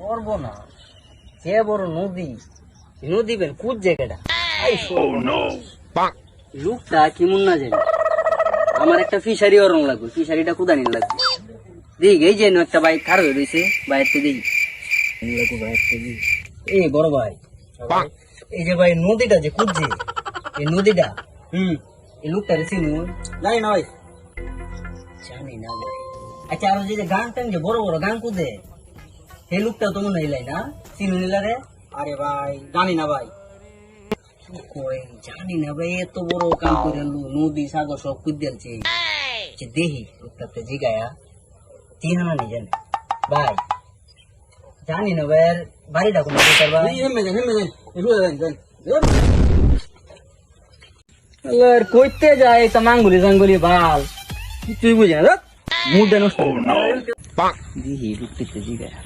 করবো না, সে বড় নদী, নদী বের কুদ জায়গাটা লুকটা কেমন না জানি। আমার একটা ফিশারি ওরং লাগবে, ফিশারিটা কুদানি লাগবে। দেখ এই যে একটা বাইক খারাপ হয়ে রয়েছে, বাইরতে দেখি এই বড় ভাই, এই যে ভাই নদীটা যে কুদছে, এই নদীটা এই লুকটা চিনু জানি না ভাই, জানি না ভাই। আচ্ছা আর যে গান টান যে বড় বড় গান কুদে, সেই লুকটা তো মনে হইলাই না, চিনু নিলা রে? আরে ভাই জানি না ভাই, জানি না ভাই, এত বড় কাম করে নদী সাগর সব কুদ দিয়েছে। দেহি লোকটাতে জিগায়া তিহানা নি জানে ভাই, জানি না ভাই। বাড়িটা কোন কইতে যায় তা মাঙ্গুলি জাঙ্গুলি বাল, তুই বুঝি না মুড নষ্ট দিহি লোকটিতে জিগায়া।